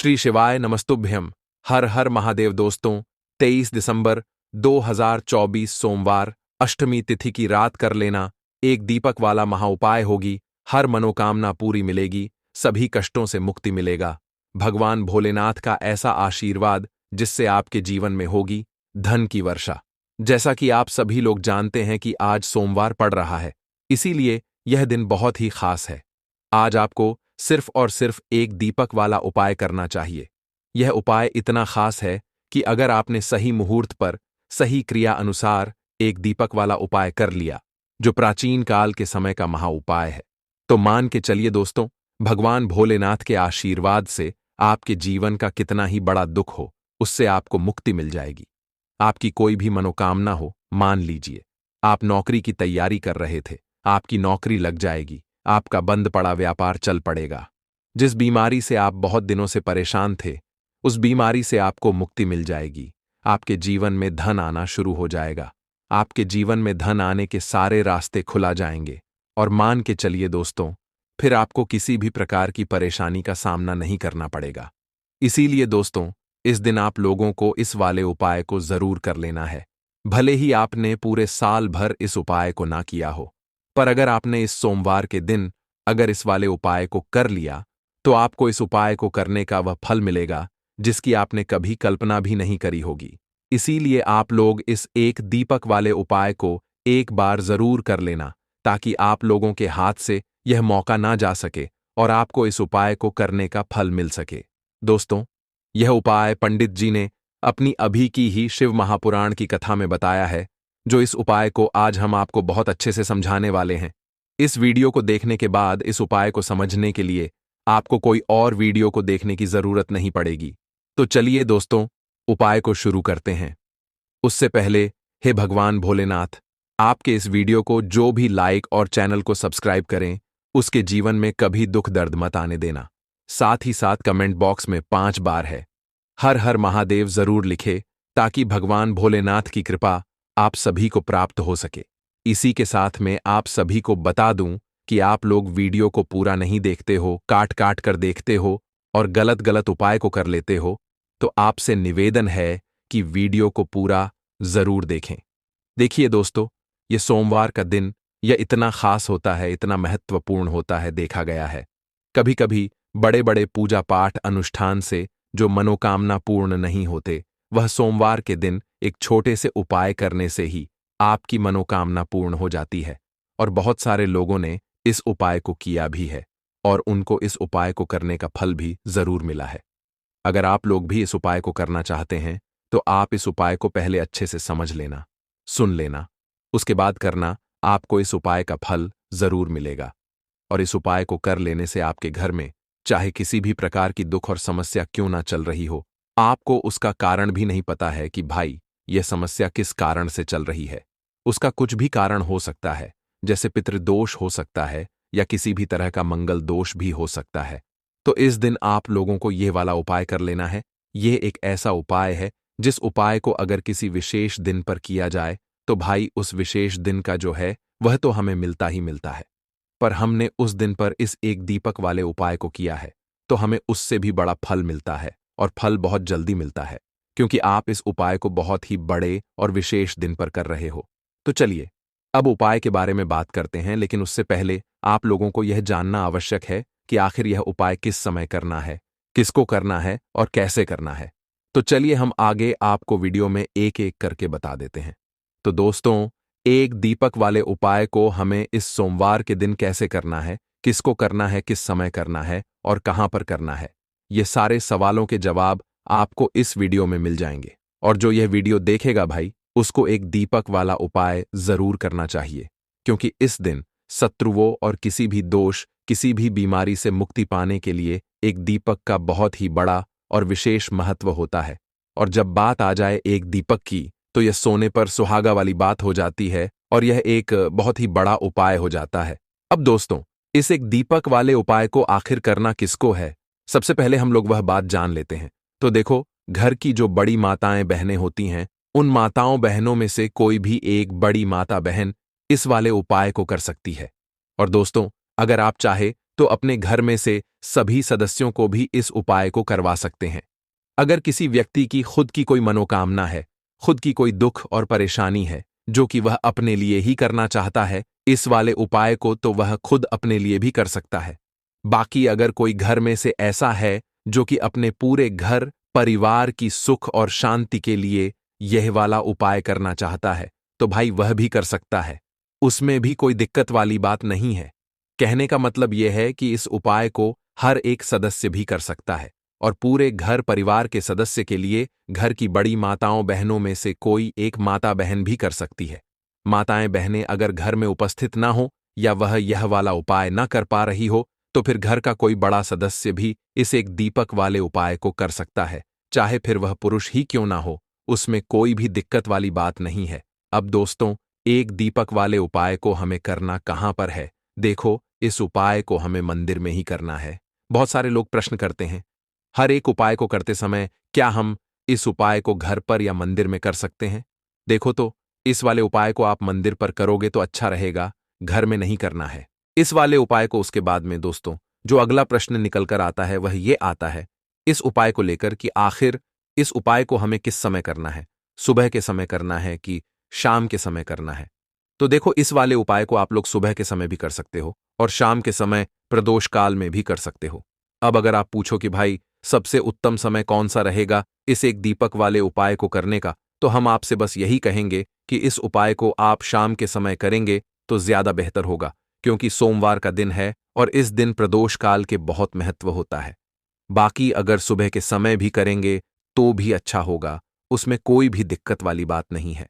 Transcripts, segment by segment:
श्री शिवाय नमस्तुभ्यम। हर हर महादेव। दोस्तों, 23 दिसंबर 2024 सोमवार अष्टमी तिथि की रात कर लेना एक दीपक वाला महाउपाय होगी। हर मनोकामना पूरी मिलेगी, सभी कष्टों से मुक्ति मिलेगा। भगवान भोलेनाथ का ऐसा आशीर्वाद जिससे आपके जीवन में होगी धन की वर्षा। जैसा कि आप सभी लोग जानते हैं कि आज सोमवार पड़ रहा है, इसीलिए यह दिन बहुत ही खास है। आज आपको सिर्फ और सिर्फ एक दीपक वाला उपाय करना चाहिए। यह उपाय इतना खास है कि अगर आपने सही मुहूर्त पर सही क्रिया अनुसार एक दीपक वाला उपाय कर लिया, जो प्राचीन काल के समय का महाउपाय है, तो मान के चलिए दोस्तों, भगवान भोलेनाथ के आशीर्वाद से आपके जीवन का कितना ही बड़ा दुख हो, उससे आपको मुक्ति मिल जाएगी। आपकी कोई भी मनोकामना हो, मान लीजिए आप नौकरी की तैयारी कर रहे थे, आपकी नौकरी लग जाएगी, आपका बंद पड़ा व्यापार चल पड़ेगा। जिस बीमारी से आप बहुत दिनों से परेशान थे, उस बीमारी से आपको मुक्ति मिल जाएगी। आपके जीवन में धन आना शुरू हो जाएगा। आपके जीवन में धन आने के सारे रास्ते खुला जाएंगे। और मान के चलिए दोस्तों, फिर आपको किसी भी प्रकार की परेशानी का सामना नहीं करना पड़ेगा। इसीलिए दोस्तों, इस दिन आप लोगों को इस वाले उपाय को जरूर कर लेना है। भले ही आपने पूरे साल भर इस उपाय को ना किया हो, पर अगर आपने इस सोमवार के दिन अगर इस वाले उपाय को कर लिया, तो आपको इस उपाय को करने का वह फल मिलेगा जिसकी आपने कभी कल्पना भी नहीं करी होगी। इसीलिए आप लोग इस एक दीपक वाले उपाय को एक बार जरूर कर लेना, ताकि आप लोगों के हाथ से यह मौका ना जा सके और आपको इस उपाय को करने का फल मिल सके। दोस्तों, यह उपाय पंडित जी ने अपनी अभी की ही शिव महापुराण की कथा में बताया है, जो इस उपाय को आज हम आपको बहुत अच्छे से समझाने वाले हैं। इस वीडियो को देखने के बाद इस उपाय को समझने के लिए आपको कोई और वीडियो को देखने की जरूरत नहीं पड़ेगी। तो चलिए दोस्तों, उपाय को शुरू करते हैं। उससे पहले, हे भगवान भोलेनाथ, आपके इस वीडियो को जो भी लाइक और चैनल को सब्सक्राइब करें, उसके जीवन में कभी दुख दर्द मत आने देना। साथ ही साथ कमेंट बॉक्स में 5 बार है हर हर महादेव जरूर लिखे, ताकि भगवान भोलेनाथ की कृपा आप सभी को प्राप्त हो सके। इसी के साथ में आप सभी को बता दूं कि आप लोग वीडियो को पूरा नहीं देखते हो, काट काट कर देखते हो और गलत गलत उपाय को कर लेते हो, तो आपसे निवेदन है कि वीडियो को पूरा जरूर देखें। देखिए दोस्तों, ये सोमवार का दिन यह इतना खास होता है, इतना महत्वपूर्ण होता है, देखा गया है कभी कभी बड़े बड़े पूजा पाठ अनुष्ठान से जो मनोकामना पूर्ण नहीं होते, वह सोमवार के दिन एक छोटे से उपाय करने से ही आपकी मनोकामना पूर्ण हो जाती है। और बहुत सारे लोगों ने इस उपाय को किया भी है और उनको इस उपाय को करने का फल भी जरूर मिला है। अगर आप लोग भी इस उपाय को करना चाहते हैं, तो आप इस उपाय को पहले अच्छे से समझ लेना, सुन लेना, उसके बाद करना। आपको इस उपाय का फल जरूर मिलेगा। और इस उपाय को कर लेने से आपके घर में चाहे किसी भी प्रकार की दुख और समस्या क्यों ना चल रही हो, आपको उसका कारण भी नहीं पता है कि भाई यह समस्या किस कारण से चल रही है। उसका कुछ भी कारण हो सकता है, जैसे पितृदोष हो सकता है या किसी भी तरह का मंगल दोष भी हो सकता है। तो इस दिन आप लोगों को यह वाला उपाय कर लेना है। यह एक ऐसा उपाय है जिस उपाय को अगर किसी विशेष दिन पर किया जाए, तो भाई उस विशेष दिन का जो है वह तो हमें मिलता ही मिलता है। पर हमने उस दिन पर इस एक दीपक वाले उपाय को किया है, तो हमें उससे भी बड़ा फल मिलता है, और फल बहुत जल्दी मिलता है, क्योंकि आप इस उपाय को बहुत ही बड़े और विशेष दिन पर कर रहे हो। तो चलिए अब उपाय के बारे में बात करते हैं, लेकिन उससे पहले आप लोगों को यह जानना आवश्यक है कि आखिर यह उपाय किस समय करना है, किसको करना है और कैसे करना है। तो चलिए हम आगे आपको वीडियो में एक एक करके बता देते हैं। तो दोस्तों, एक दीपक वाले उपाय को हमें इस सोमवार के दिन कैसे करना है, किसको करना है, किस समय करना है और कहां पर करना है, ये सारे सवालों के जवाब आपको इस वीडियो में मिल जाएंगे। और जो यह वीडियो देखेगा भाई, उसको एक दीपक वाला उपाय जरूर करना चाहिए, क्योंकि इस दिन शत्रुओं और किसी भी दोष, किसी भी बीमारी से मुक्ति पाने के लिए एक दीपक का बहुत ही बड़ा और विशेष महत्व होता है। और जब बात आ जाए एक दीपक की, तो यह सोने पर सुहागा वाली बात हो जाती है और यह एक बहुत ही बड़ा उपाय हो जाता है। अब दोस्तों, इस एक दीपक वाले उपाय को आखिर करना किसको है, सबसे पहले हम लोग वह बात जान लेते हैं। तो देखो, घर की जो बड़ी माताएं बहनें होती हैं, उन माताओं बहनों में से कोई भी एक बड़ी माता बहन इस वाले उपाय को कर सकती है। और दोस्तों, अगर आप चाहे तो अपने घर में से सभी सदस्यों को भी इस उपाय को करवा सकते हैं। अगर किसी व्यक्ति की खुद की कोई मनोकामना है, खुद की कोई दुख और परेशानी है जो कि वह अपने लिए ही करना चाहता है, इस वाले उपाय को तो वह खुद अपने लिए भी कर सकता है। बाकी अगर कोई घर में से ऐसा है जो कि अपने पूरे घर परिवार की सुख और शांति के लिए यह वाला उपाय करना चाहता है, तो भाई वह भी कर सकता है। उसमें भी कोई दिक्कत वाली बात नहीं है। कहने का मतलब यह है कि इस उपाय को हर एक सदस्य भी कर सकता है और पूरे घर परिवार के सदस्य के लिए घर की बड़ी माताओं बहनों में से कोई एक माता बहन भी कर सकती है। माताएं बहनें अगर घर में उपस्थित ना हो या वह यह वाला उपाय न कर पा रही हो, तो फिर घर का कोई बड़ा सदस्य भी इस एक दीपक वाले उपाय को कर सकता है, चाहे फिर वह पुरुष ही क्यों ना हो। उसमें कोई भी दिक्कत वाली बात नहीं है। अब दोस्तों, एक दीपक वाले उपाय को हमें करना कहाँ पर है? देखो, इस उपाय को हमें मंदिर में ही करना है। बहुत सारे लोग प्रश्न करते हैं, हर एक उपाय को करते समय क्या हम इस उपाय को घर पर या मंदिर में कर सकते हैं? देखो तो, इस वाले उपाय को आप मंदिर पर करोगे तो अच्छा रहेगा, घर में नहीं करना है। इस वाले उपाय को उसके बाद में दोस्तों, जो अगला प्रश्न निकल कर आता है वह ये आता है इस उपाय को लेकर कि आखिर इस उपाय को हमें किस समय करना है? सुबह के समय करना है कि शाम के समय करना है? तो देखो, इस वाले उपाय को आप लोग सुबह के समय भी कर सकते हो और शाम के समय प्रदोष काल में भी कर सकते हो। अब अगर आप पूछो कि भाई सबसे उत्तम समय कौन सा रहेगा इस एक दीपक वाले उपाय को करने का, तो हम आपसे बस यही कहेंगे कि इस उपाय को आप शाम के समय करेंगे तो ज्यादा बेहतर होगा, क्योंकि सोमवार का दिन है और इस दिन प्रदोष काल के बहुत महत्व होता है। बाकी अगर सुबह के समय भी करेंगे तो भी अच्छा होगा, उसमें कोई भी दिक्कत वाली बात नहीं है।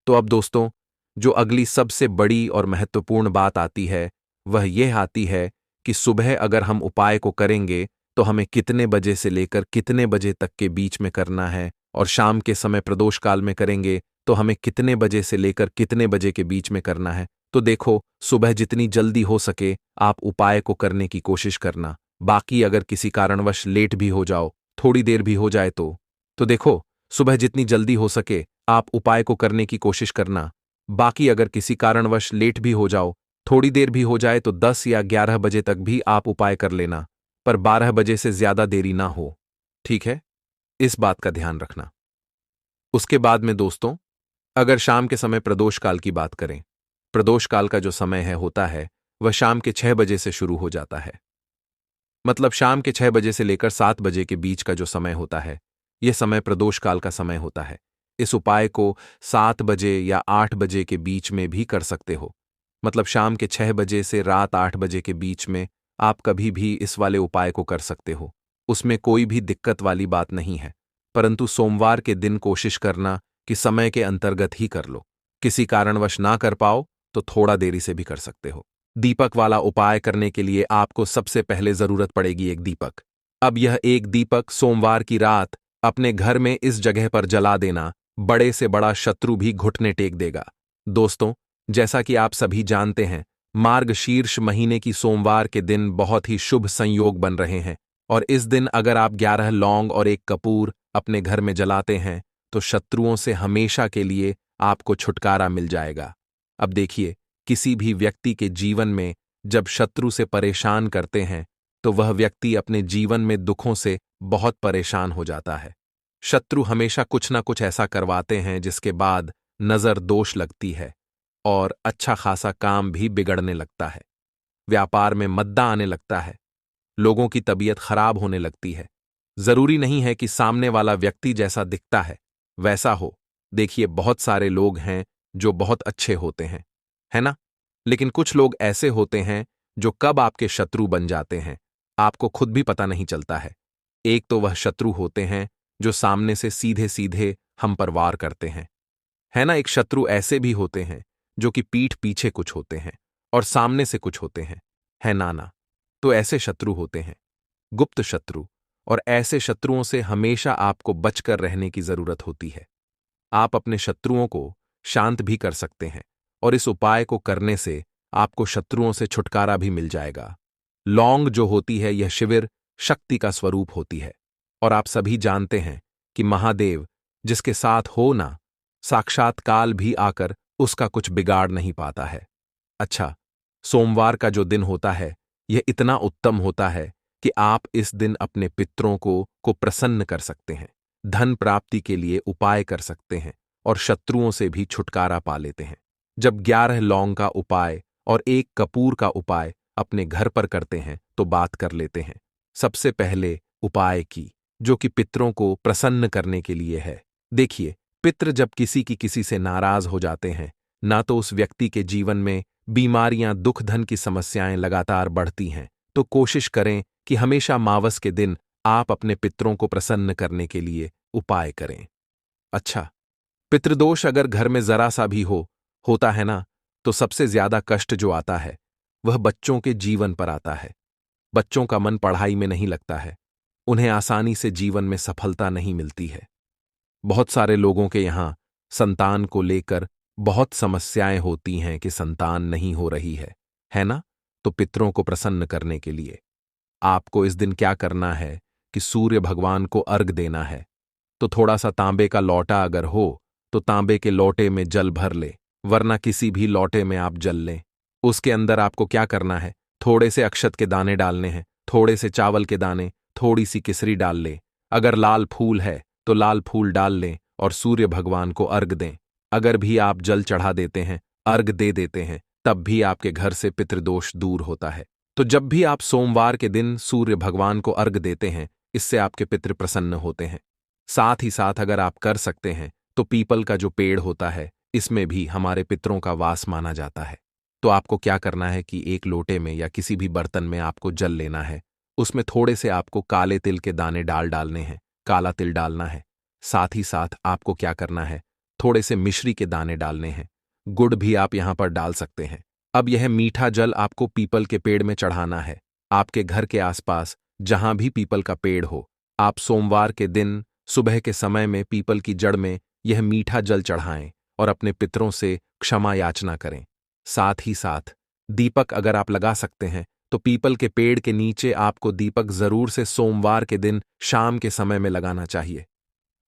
तो अब दोस्तों, जो अगली सबसे बड़ी और महत्वपूर्ण बात आती है वह यह आती है कि सुबह अगर हम उपाय को करेंगे तो हमें कितने बजे से लेकर कितने बजे तक के बीच में करना है, और शाम के समय प्रदोष काल में करेंगे तो हमें कितने बजे से लेकर कितने बजे के बीच में करना है। तो देखो, सुबह जितनी जल्दी हो सके आप उपाय को करने की कोशिश करना। बाकी अगर किसी कारणवश लेट भी हो जाओ, थोड़ी देर भी हो जाए तो देखो, सुबह जितनी जल्दी हो सके आप उपाय को करने की कोशिश करना। बाकी अगर किसी कारणवश लेट भी हो जाओ, थोड़ी देर भी हो जाए, तो 10 या 11 बजे तक भी आप उपाय कर लेना, पर 12 बजे से ज्यादा देरी ना हो। ठीक है, इस बात का ध्यान रखना। उसके बाद में दोस्तों, अगर शाम के समय प्रदोष काल की बात करें, प्रदोष काल का जो समय है होता है वह शाम के 6 बजे से शुरू हो जाता है। मतलब शाम के 6 बजे से लेकर 7 बजे के बीच का जो समय होता है, यह समय प्रदोष काल का समय होता है। इस उपाय को 7 बजे या 8 बजे के बीच में भी कर सकते हो। मतलब शाम के 6 बजे से रात 8 बजे के बीच में आप कभी भी इस वाले उपाय को कर सकते हो, उसमें कोई भी दिक्कत वाली बात नहीं है। परंतु सोमवार के दिन कोशिश करना कि समय के अंतर्गत ही कर लो। किसी कारणवश ना कर पाओ तो थोड़ा देरी से भी कर सकते हो। दीपक वाला उपाय करने के लिए आपको सबसे पहले जरूरत पड़ेगी एक दीपक। अब यह एक दीपक सोमवार की रात अपने घर में इस जगह पर जला देना, बड़े से बड़ा शत्रु भी घुटने टेक देगा। दोस्तों, जैसा कि आप सभी जानते हैं, मार्गशीर्ष महीने की सोमवार के दिन बहुत ही शुभ संयोग बन रहे हैं, और इस दिन अगर आप 11 लौंग और एक कपूर अपने घर में जलाते हैं तो शत्रुओं से हमेशा के लिए आपको छुटकारा मिल जाएगा। अब देखिए, किसी भी व्यक्ति के जीवन में जब शत्रु से परेशान करते हैं तो वह व्यक्ति अपने जीवन में दुखों से बहुत परेशान हो जाता है। शत्रु हमेशा कुछ ना कुछ ऐसा करवाते हैं जिसके बाद नजर दोष लगती है और अच्छा खासा काम भी बिगड़ने लगता है। व्यापार में मद्दा आने लगता है, लोगों की तबीयत खराब होने लगती है। जरूरी नहीं है कि सामने वाला व्यक्ति जैसा दिखता है वैसा हो। देखिए, बहुत सारे लोग हैं जो बहुत अच्छे होते हैं, है ना? लेकिन कुछ लोग ऐसे होते हैं जो कब आपके शत्रु बन जाते हैं आपको खुद भी पता नहीं चलता है। एक तो वह शत्रु होते हैं जो सामने से सीधे सीधे हम पर वार करते हैं, है ना? एक शत्रु ऐसे भी होते हैं जो कि पीठ पीछे कुछ होते हैं और सामने से कुछ होते हैं, है ना? तो ऐसे शत्रु होते हैं गुप्त शत्रु, और ऐसे शत्रुओं से हमेशा आपको बचकर रहने की जरूरत होती है। आप अपने शत्रुओं को शांत भी कर सकते हैं और इस उपाय को करने से आपको शत्रुओं से छुटकारा भी मिल जाएगा। लौंग जो होती है यह शिविर शक्ति का स्वरूप होती है, और आप सभी जानते हैं कि महादेव जिसके साथ हो ना, साक्षात काल भी आकर उसका कुछ बिगाड़ नहीं पाता है। अच्छा, सोमवार का जो दिन होता है यह इतना उत्तम होता है कि आप इस दिन अपने पितरों को प्रसन्न कर सकते हैं, धन प्राप्ति के लिए उपाय कर सकते हैं और शत्रुओं से भी छुटकारा पा लेते हैं। जब 11 लौंग का उपाय और 1 कपूर का उपाय अपने घर पर करते हैं तो बात कर लेते हैं। सबसे पहले उपाय की, जो कि पितरों को प्रसन्न करने के लिए है। देखिए, पितृ जब किसी से नाराज हो जाते हैं, ना तो उस व्यक्ति के जीवन में बीमारियां, दुख, धन की समस्याएं लगातार बढ़ती हैं, तो कोशिश करें कि हमेशा मावस के दिन आप अपने पितरों को प्रसन्न करने के लिए उपाय करें। अच्छा, पितृदोष अगर घर में जरा सा भी होता है ना, तो सबसे ज्यादा कष्ट जो आता है वह बच्चों के जीवन पर आता है। बच्चों का मन पढ़ाई में नहीं लगता है, उन्हें आसानी से जीवन में सफलता नहीं मिलती है। बहुत सारे लोगों के यहां संतान को लेकर बहुत समस्याएं होती हैं कि संतान नहीं हो रही है ना? तो पितरों को प्रसन्न करने के लिए आपको इस दिन क्या करना है कि सूर्य भगवान को अर्घ देना है। तो थोड़ा सा तांबे का लौटा अगर हो तो तांबे के लोटे में जल भर ले, वरना किसी भी लोटे में आप जल लें। उसके अंदर आपको क्या करना है, थोड़े से अक्षत के दाने डालने हैं, थोड़े से चावल के दाने, थोड़ी सी केसरी डाल लें। अगर लाल फूल है तो लाल फूल डाल लें और सूर्य भगवान को अर्घ दें। अगर भी आप जल चढ़ा देते हैं, अर्घ दे देते हैं, तब भी आपके घर से पितृदोष दूर होता है। तो जब भी आप सोमवार के दिन सूर्य भगवान को अर्घ देते हैं, इससे आपके पितृ प्रसन्न होते हैं। साथ ही साथ अगर आप कर सकते हैं तो पीपल का जो पेड़ होता है, इसमें भी हमारे पितरों का वास माना जाता है। तो आपको क्या करना है कि एक लोटे में या किसी भी बर्तन में आपको जल लेना है, उसमें थोड़े से आपको काले तिल के दाने डालने हैं, काला तिल डालना है। साथ ही साथ आपको क्या करना है, थोड़े से मिश्री के दाने डालने हैं, गुड़ भी आप यहां पर डाल सकते हैं। अब यह मीठा जल आपको पीपल के पेड़ में चढ़ाना है। आपके घर के आसपास जहां भी पीपल का पेड़ हो, आप सोमवार के दिन सुबह के समय में पीपल की जड़ में यह मीठा जल चढ़ाएं और अपने पितरों से क्षमा याचना करें। साथ ही साथ दीपक अगर आप लगा सकते हैं तो पीपल के पेड़ के नीचे आपको दीपक जरूर से सोमवार के दिन शाम के समय में लगाना चाहिए।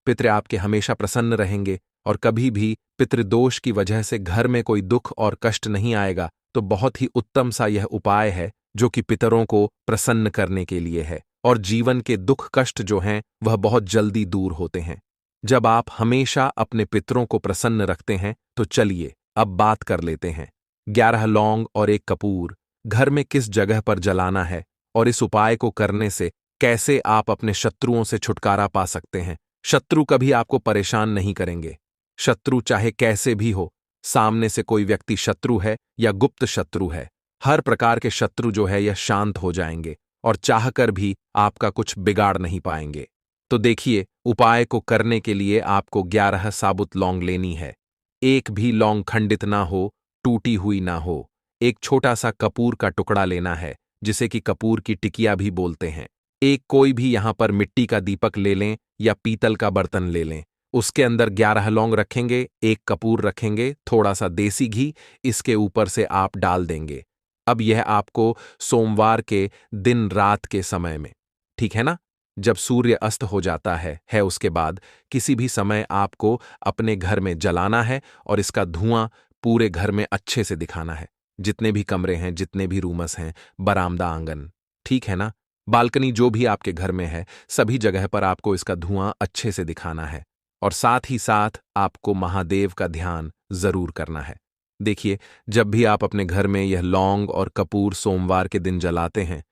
पितृ आपके हमेशा प्रसन्न रहेंगे और कभी भी पितृदोष की वजह से घर में कोई दुख और कष्ट नहीं आएगा। तो बहुत ही उत्तम सा यह उपाय है जो कि पितरों को प्रसन्न करने के लिए है, और जीवन के दुख कष्ट जो हैं वह बहुत जल्दी दूर होते हैं जब आप हमेशा अपने पितरों को प्रसन्न रखते हैं। तो चलिए अब बात कर लेते हैं 11 लौंग और 1 कपूर घर में किस जगह पर जलाना है और इस उपाय को करने से कैसे आप अपने शत्रुओं से छुटकारा पा सकते हैं। शत्रु कभी आपको परेशान नहीं करेंगे। शत्रु चाहे कैसे भी हो, सामने से कोई व्यक्ति शत्रु है या गुप्त शत्रु है, हर प्रकार के शत्रु जो है यह शांत हो जाएंगे और चाहकर भी आपका कुछ बिगाड़ नहीं पाएंगे। तो देखिए, उपाय को करने के लिए आपको 11 साबुत लौंग लेनी है। एक भी लौंग खंडित ना हो, टूटी हुई ना हो। एक छोटा सा कपूर का टुकड़ा लेना है, जिसे कि कपूर की टिकिया भी बोलते हैं। एक कोई भी यहां पर मिट्टी का दीपक ले लें या पीतल का बर्तन ले लें। उसके अंदर 11 लौंग रखेंगे, 1 कपूर रखेंगे, थोड़ा सा देसी घी इसके ऊपर से आप डाल देंगे। अब यह आपको सोमवार के दिन रात के समय में, ठीक है ना, जब सूर्य अस्त हो जाता है उसके बाद किसी भी समय आपको अपने घर में जलाना है और इसका धुआं पूरे घर में अच्छे से दिखाना है। जितने भी कमरे हैं, जितने भी रूमस हैं, बरामदा, आंगन, ठीक है ना, बालकनी, जो भी आपके घर में है, सभी जगह पर आपको इसका धुआं अच्छे से दिखाना है। और साथ ही साथ आपको महादेव का ध्यान जरूर करना है। देखिए, जब भी आप अपने घर में यह लौंग और कपूर सोमवार के दिन जलाते हैं,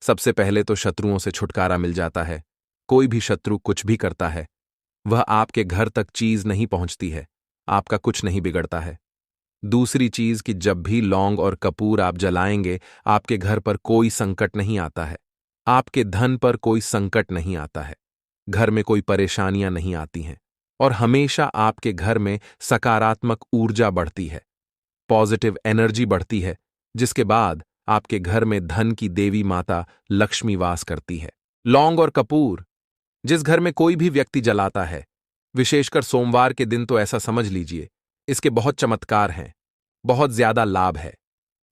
सबसे पहले तो शत्रुओं से छुटकारा मिल जाता है। कोई भी शत्रु कुछ भी करता है, वह आपके घर तक चीज नहीं पहुंचती है, आपका कुछ नहीं बिगड़ता है। दूसरी चीज कि जब भी लौंग और कपूर आप जलाएंगे, आपके घर पर कोई संकट नहीं आता है, आपके धन पर कोई संकट नहीं आता है, घर में कोई परेशानियां नहीं आती हैं, और हमेशा आपके घर में सकारात्मक ऊर्जा बढ़ती है, पॉजिटिव एनर्जी बढ़ती है, जिसके बाद आपके घर में धन की देवी माता लक्ष्मी वास करती है। लौंग और कपूर जिस घर में कोई भी व्यक्ति जलाता है, विशेषकर सोमवार के दिन, तो ऐसा समझ लीजिए इसके बहुत चमत्कार हैं, बहुत ज्यादा लाभ है।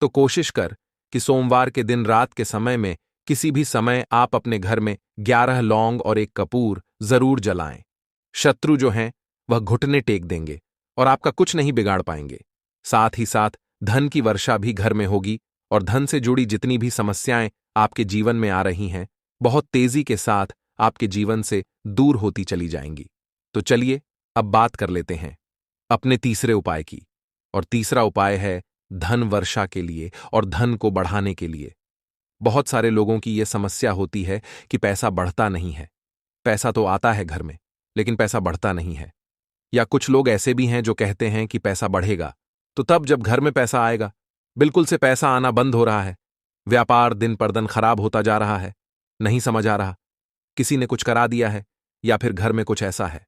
तो कोशिश कर कि सोमवार के दिन रात के समय में किसी भी समय आप अपने घर में 11 लौंग और 1 कपूर जरूर जलाएं। शत्रु जो हैं वह घुटने टेक देंगे और आपका कुछ नहीं बिगाड़ पाएंगे। साथ ही साथ धन की वर्षा भी घर में होगी और धन से जुड़ी जितनी भी समस्याएं आपके जीवन में आ रही हैं, बहुत तेजी के साथ आपके जीवन से दूर होती चली जाएंगी। तो चलिए अब बात कर लेते हैं अपने तीसरे उपाय की। और तीसरा उपाय है धन वर्षा के लिए और धन को बढ़ाने के लिए। बहुत सारे लोगों की यह समस्या होती है कि पैसा बढ़ता नहीं है। पैसा तो आता है घर में, लेकिन पैसा बढ़ता नहीं है। या कुछ लोग ऐसे भी हैं जो कहते हैं कि पैसा बढ़ेगा तो तब जब घर में पैसा आएगा। बिल्कुल से पैसा आना बंद हो रहा है। व्यापार दिन पर दिन खराब होता जा रहा है। नहीं समझ आ रहा, किसी ने कुछ करा दिया है या फिर घर में कुछ ऐसा है,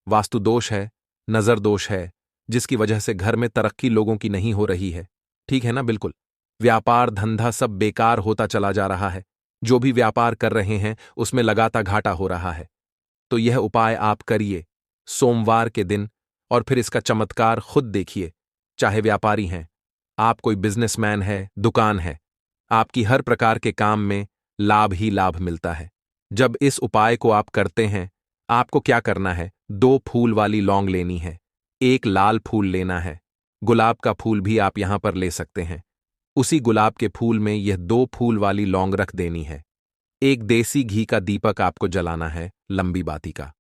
वास्तु दोष है, नजर दोष है, जिसकी वजह से घर में तरक्की लोगों की नहीं हो रही है। ठीक है ना? बिल्कुल। व्यापार धंधा सब बेकार होता चला जा रहा है। जो भी व्यापार कर रहे हैं उसमें लगातार घाटा हो रहा है। तो यह उपाय आप करिए सोमवार के दिन, और फिर इसका चमत्कार खुद देखिए। चाहे व्यापारी हैं, आप कोई बिजनेसमैन है, दुकान है, आपकी हर प्रकार के काम में लाभ ही लाभ मिलता है। जब इस उपाय को आप करते हैं, आपको क्या करना है, 2 फूल वाली लौंग लेनी है, एक लाल फूल लेना है, गुलाब का फूल भी आप यहां पर ले सकते हैं। उसी गुलाब के फूल में यह 2 फूल वाली लौंग रख देनी है। एक देसी घी का दीपक आपको जलाना है, लंबी बाती का।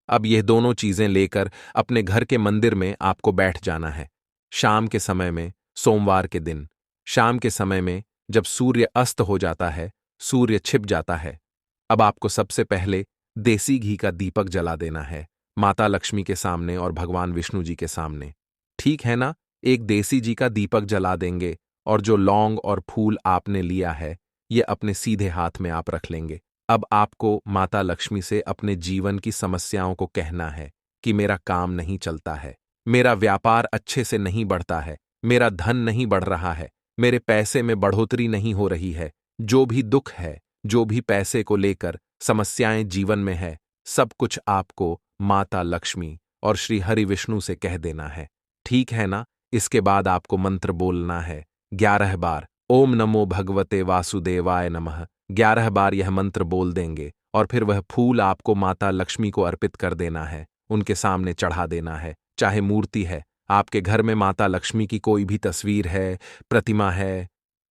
अब यह दोनों चीजें लेकर अपने घर के मंदिर में आपको बैठ जाना है। शाम के समय में, सोमवार के दिन शाम के समय में, जब सूर्य अस्त हो जाता है, सूर्य छिप जाता है, अब आपको सबसे पहले देसी घी का दीपक जला देना है, माता लक्ष्मी के सामने और भगवान विष्णु जी के सामने। ठीक है ना? एक देसी घी का दीपक जला देंगे और जो लौंग और फूल आपने लिया है, ये अपने सीधे हाथ में आप रख लेंगे। अब आपको माता लक्ष्मी से अपने जीवन की समस्याओं को कहना है कि मेरा काम नहीं चलता है, मेरा व्यापार अच्छे से नहीं बढ़ता है, मेरा धन नहीं बढ़ रहा है, मेरे पैसे में बढ़ोतरी नहीं हो रही है। जो भी दुख है, जो भी पैसे को लेकर समस्याएं जीवन में है, सब कुछ आपको माता लक्ष्मी और श्री हरि विष्णु से कह देना है। ठीक है ना? इसके बाद आपको मंत्र बोलना है 11 बार, ओम नमो भगवते वासुदेवाय नमः। 11 बार यह मंत्र बोल देंगे और फिर वह फूल आपको माता लक्ष्मी को अर्पित कर देना है, उनके सामने चढ़ा देना है। चाहे मूर्ति है, आपके घर में माता लक्ष्मी की कोई भी तस्वीर है, प्रतिमा है,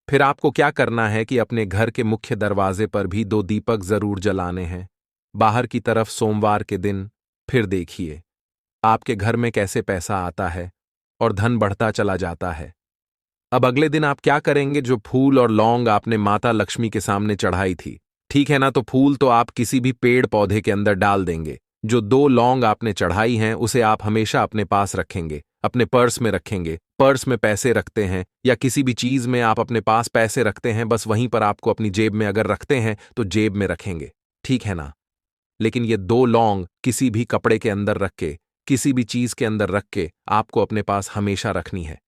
फिर आपको क्या करना है कि अपने घर के मुख्य दरवाजे पर भी 2 दीपक जरूर जलाने हैं, बाहर की तरफ सोमवार के दिन। फिर देखिए आपके घर में कैसे पैसा आता है और धन बढ़ता चला जाता है। अब अगले दिन आप क्या करेंगे? जो फूल और लौंग आपने माता लक्ष्मी के सामने चढ़ाई थी, ठीक है ना, तो फूल तो आप किसी भी पेड़ पौधे के अंदर डाल देंगे। जो 2 लौंग आपने चढ़ाई हैं उसे आप हमेशा अपने पास रखेंगे, अपने पर्स में रखेंगे। पर्स में पैसे रखते हैं या किसी भी चीज में आप अपने पास पैसे रखते हैं, बस वहीं पर आपको अपनी जेब में अगर रखते हैं तो जेब में रखेंगे। ठीक है ना? लेकिन ये 2 लौंग किसी भी कपड़े के अंदर रख के, किसी भी चीज के अंदर रख के आपको अपने पास हमेशा रखनी है।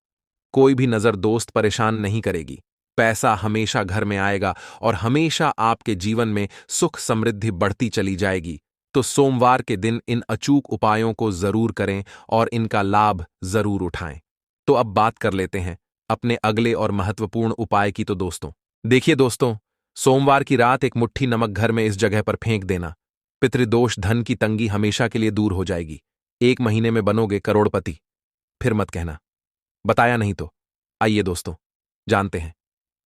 कोई भी नजर दोस्त परेशान नहीं करेगी। पैसा हमेशा घर में आएगा और हमेशा आपके जीवन में सुख समृद्धि बढ़ती चली जाएगी। तो सोमवार के दिन इन अचूक उपायों को जरूर करें और इनका लाभ जरूर उठाएं। तो अब बात कर लेते हैं अपने अगले और महत्वपूर्ण उपाय की। तो दोस्तों देखिए दोस्तों, सोमवार की रात एक मुट्ठी नमक घर में इस जगह पर फेंक देना। पितृदोष, धन की तंगी हमेशा के लिए दूर हो जाएगी। 1 महीने में बनोगे करोड़पति। फिर मत कहना बताया नहीं तो। आइए दोस्तों जानते हैं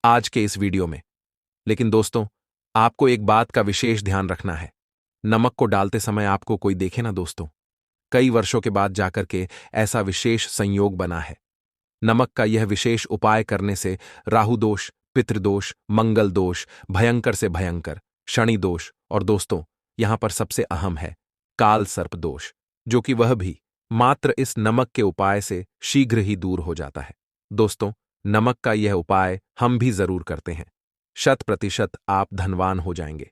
आज के इस वीडियो में। लेकिन दोस्तों आपको एक बात का विशेष ध्यान रखना है। नमक को डालते समय आपको कोई देखे ना दोस्तों। कई वर्षों के बाद जाकर के ऐसा विशेष संयोग बना है। नमक का यह विशेष उपाय करने से राहु दोष, पितृदोष, मंगल दोष, भयंकर से भयंकर शनि दोष, और दोस्तों यहां पर सबसे अहम है काल सर्प दोष, जो कि वह भी मात्र इस नमक के उपाय से शीघ्र ही दूर हो जाता है। दोस्तों नमक का यह उपाय हम भी जरूर करते हैं। 100% आप धनवान हो जाएंगे।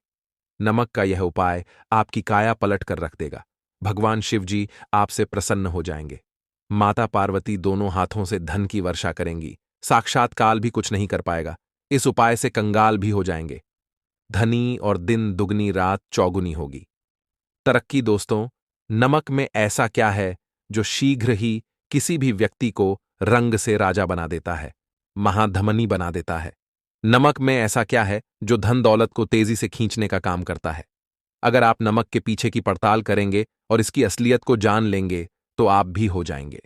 नमक का यह उपाय आपकी काया पलट कर रख देगा। भगवान शिव जी आपसे प्रसन्न हो जाएंगे। माता पार्वती दोनों हाथों से धन की वर्षा करेंगी। साक्षात काल भी कुछ नहीं कर पाएगा। इस उपाय से कंगाल भी हो जाएंगे। धनी और दिन दुगनी रात चौगुनी होगी। तरक्की दोस्तों, नमक में ऐसा क्या है जो शीघ्र ही किसी भी व्यक्ति को रंग से राजा बना देता है, महाधमनी बना देता है। नमक में ऐसा क्या है जो धन दौलत को तेजी से खींचने का काम करता है। अगर आप नमक के पीछे की पड़ताल करेंगे और इसकी असलियत को जान लेंगे तो आप भी हो जाएंगे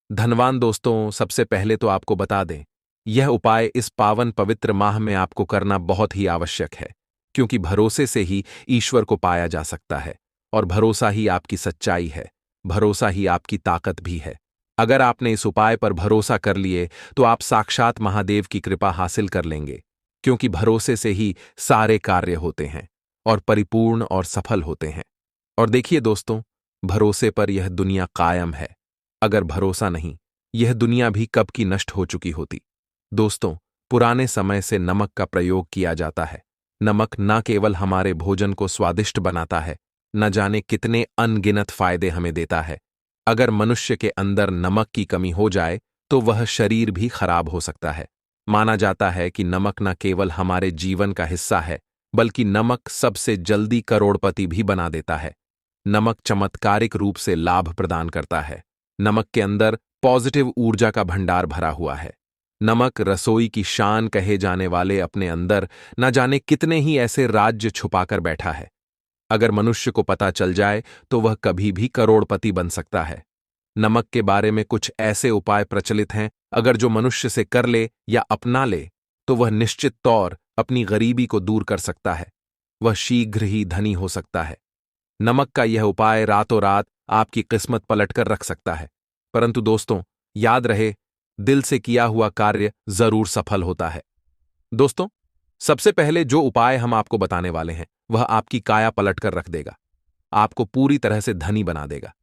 धनवान। दोस्तों सबसे पहले तो आपको बता दें यह उपाय इस पावन पवित्र माह में आपको करना बहुत ही आवश्यक है, क्योंकि भरोसे से ही ईश्वर को पाया जा सकता है, और भरोसा ही आपकी सच्चाई है, भरोसा ही आपकी ताकत भी है। अगर आपने इस उपाय पर भरोसा कर लिए तो आप साक्षात महादेव की कृपा हासिल कर लेंगे, क्योंकि भरोसे से ही सारे कार्य होते हैं और परिपूर्ण और सफल होते हैं। और देखिए दोस्तों, भरोसे पर यह दुनिया कायम है। अगर भरोसा नहीं, यह दुनिया भी कब की नष्ट हो चुकी होती। दोस्तों, पुराने समय से नमक का प्रयोग किया जाता है। नमक न केवल हमारे भोजन को स्वादिष्ट बनाता है, न जाने कितने अनगिनत फायदे हमें देता है। अगर मनुष्य के अंदर नमक की कमी हो जाए तो वह शरीर भी खराब हो सकता है। माना जाता है कि नमक न केवल हमारे जीवन का हिस्सा है, बल्कि नमक सबसे जल्दी करोड़पति भी बना देता है। नमक चमत्कारिक रूप से लाभ प्रदान करता है। नमक के अंदर पॉजिटिव ऊर्जा का भंडार भरा हुआ है। नमक रसोई की शान कहे जाने वाले अपने अंदर न जाने कितने ही ऐसे राज्य छुपाकर बैठा है। अगर मनुष्य को पता चल जाए तो वह कभी भी करोड़पति बन सकता है। नमक के बारे में कुछ ऐसे उपाय प्रचलित हैं, अगर जो मनुष्य से कर ले या अपना ले तो वह निश्चित तौर अपनी गरीबी को दूर कर सकता है। वह शीघ्र ही धनी हो सकता है। नमक का यह उपाय रातों रात आपकी किस्मत पलटकर रख सकता है। परंतु दोस्तों, याद रहे, दिल से किया हुआ कार्य जरूर सफल होता है। दोस्तों, सबसे पहले जो उपाय हम आपको बताने वाले हैं वह आपकी काया पलटकर रख देगा, आपको पूरी तरह से धनी बना देगा।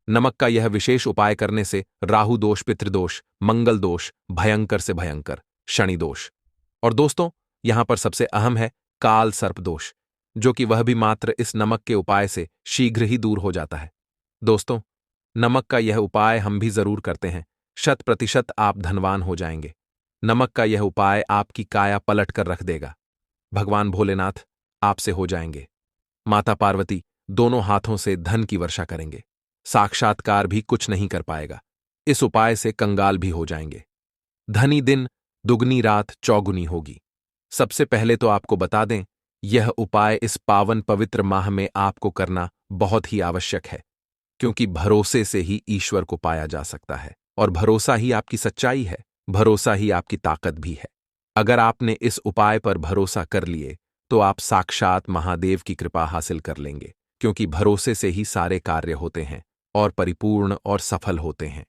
नमक का यह विशेष उपाय करने से राहु दोष, पितृदोष, मंगल दोष, भयंकर से भयंकर शनि दोष, और दोस्तों यहां पर सबसे अहम है काल सर्प दोष, जो कि वह भी मात्र इस नमक के उपाय से शीघ्र ही दूर हो जाता है। दोस्तों, नमक का यह उपाय हम भी जरूर करते हैं, 100% आप धनवान हो जाएंगे। नमक का यह उपाय आपकी काया पलट कर रख देगा। भगवान भोलेनाथ आपसे हो जाएंगे। माता पार्वती दोनों हाथों से धन की वर्षा करेंगे। साक्षात्कार भी कुछ नहीं कर पाएगा। इस उपाय से कंगाल भी हो जाएंगे। धनी दिन दुगनी रात चौगुनी होगी। सबसे पहले तो आपको बता दें, यह उपाय इस पावन पवित्र माह में आपको करना बहुत ही आवश्यक है, क्योंकि भरोसे से ही ईश्वर को पाया जा सकता है, और भरोसा ही आपकी सच्चाई है, भरोसा ही आपकी ताकत भी है। अगर आपने इस उपाय पर भरोसा कर लिए तो आप साक्षात महादेव की कृपा हासिल कर लेंगे, क्योंकि भरोसे से ही सारे कार्य होते हैं और परिपूर्ण और सफल होते हैं।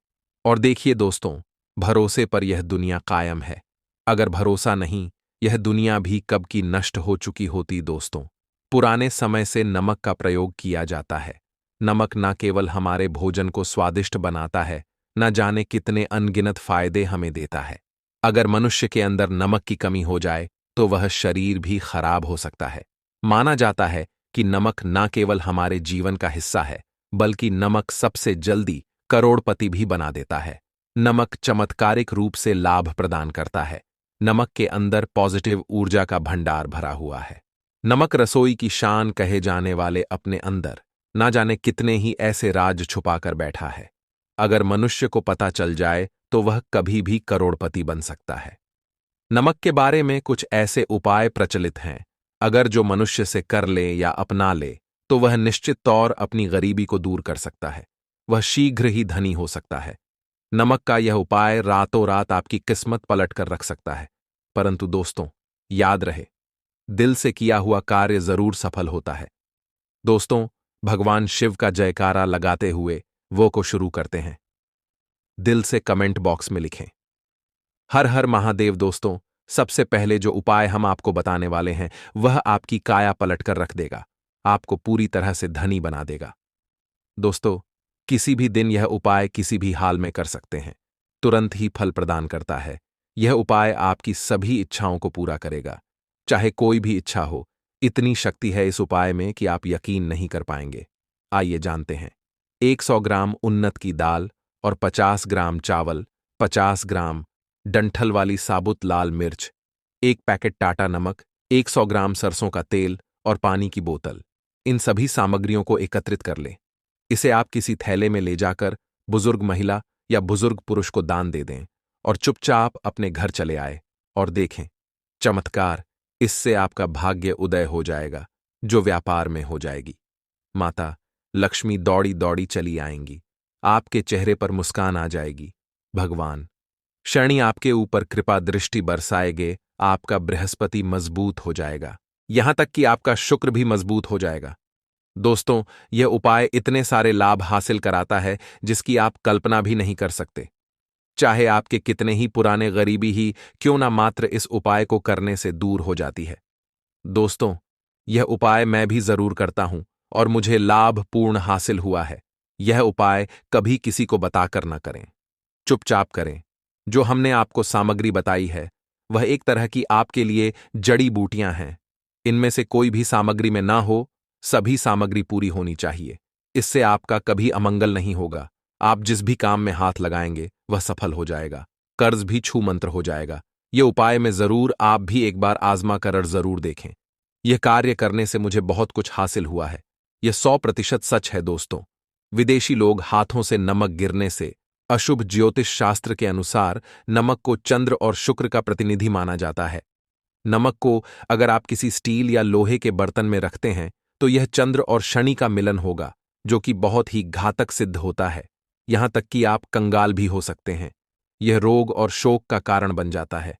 और देखिए दोस्तों, भरोसे पर यह दुनिया कायम है। अगर भरोसा नहीं, यह दुनिया भी कब की नष्ट हो चुकी होती। दोस्तों, पुराने समय से नमक का प्रयोग किया जाता है। नमक न केवल हमारे भोजन को स्वादिष्ट बनाता है, न जाने कितने अनगिनत फायदे हमें देता है। अगर मनुष्य के अंदर नमक की कमी हो जाए तो वह शरीर भी खराब हो सकता है। माना जाता है कि नमक न केवल हमारे जीवन का हिस्सा है, बल्कि नमक सबसे जल्दी करोड़पति भी बना देता है। नमक चमत्कारिक रूप से लाभ प्रदान करता है। नमक के अंदर पॉजिटिव ऊर्जा का भंडार भरा हुआ है। नमक रसोई की शान कहे जाने वाले अपने अंदर ना जाने कितने ही ऐसे राज छुपाकर बैठा है। अगर मनुष्य को पता चल जाए तो वह कभी भी करोड़पति बन सकता है। नमक के बारे में कुछ ऐसे उपाय प्रचलित हैं, अगर जो मनुष्य से कर ले या अपना ले तो वह निश्चित तौर अपनी गरीबी को दूर कर सकता है। वह शीघ्र ही धनी हो सकता है। नमक का यह उपाय रातों रात आपकी किस्मत पलट कर रख सकता है। परंतु दोस्तों, याद रहे, दिल से किया हुआ कार्य जरूर सफल होता है। दोस्तों, भगवान शिव का जयकारा लगाते हुए वो को शुरू करते हैं। दिल से कमेंट बॉक्स में लिखें, हर हर महादेव। दोस्तों, सबसे पहले जो उपाय हम आपको बताने वाले हैं वह आपकी काया पलट कर रख देगा, आपको पूरी तरह से धनी बना देगा। दोस्तों, किसी भी दिन यह उपाय किसी भी हाल में कर सकते हैं, तुरंत ही फल प्रदान करता है। यह उपाय आपकी सभी इच्छाओं को पूरा करेगा, चाहे कोई भी इच्छा हो। इतनी शक्ति है इस उपाय में कि आप यकीन नहीं कर पाएंगे। आइए जानते हैं। 100 ग्राम उन्नत की दाल और 50 ग्राम चावल, 50 ग्राम डंठल वाली साबुत लाल मिर्च, 1 पैकेट टाटा नमक, 100 ग्राम सरसों का तेल और पानी की बोतल। इन सभी सामग्रियों को एकत्रित कर लें। इसे आप किसी थैले में ले जाकर बुजुर्ग महिला या बुजुर्ग पुरुष को दान दे दें और चुपचाप अपने घर चले आए और देखें चमत्कार। इससे आपका भाग्य उदय हो जाएगा, जो व्यापार में हो जाएगी। माता लक्ष्मी दौड़ी दौड़ी चली आएंगी, आपके चेहरे पर मुस्कान आ जाएगी। भगवान शनि आपके ऊपर कृपा दृष्टि बरसाएगे, आपका बृहस्पति मजबूत हो जाएगा, यहां तक कि आपका शुक्र भी मजबूत हो जाएगा। दोस्तों, यह उपाय इतने सारे लाभ हासिल कराता है जिसकी आप कल्पना भी नहीं कर सकते। चाहे आपके कितने ही पुराने गरीबी ही क्यों ना मात्र इस उपाय को करने से दूर हो जाती है। दोस्तों, यह उपाय मैं भी जरूर करता हूं और मुझे लाभ पूर्ण हासिल हुआ है। यह उपाय कभी किसी को बताकर न करें, चुपचाप करें। जो हमने आपको सामग्री बताई है वह एक तरह की आपके लिए जड़ी बूटियां हैं। इनमें से कोई भी सामग्री में ना हो, सभी सामग्री पूरी होनी चाहिए। इससे आपका कभी अमंगल नहीं होगा। आप जिस भी काम में हाथ लगाएंगे वह सफल हो जाएगा, कर्ज भी छू मंत्र हो जाएगा। यह उपाय में जरूर आप भी एक बार आजमा कर जरूर देखें। यह कार्य करने से मुझे बहुत कुछ हासिल हुआ है। यह 100% सच है दोस्तों। विदेशी लोग हाथों से नमक गिरने से, अशुभ ज्योतिष शास्त्र के अनुसार नमक को चंद्र और शुक्र का प्रतिनिधि माना जाता है। नमक को अगर आप किसी स्टील या लोहे के बर्तन में रखते हैं तो यह चंद्र और शनि का मिलन होगा, जो कि बहुत ही घातक सिद्ध होता है। यहां तक कि आप कंगाल भी हो सकते हैं। यह रोग और शोक का कारण बन जाता है।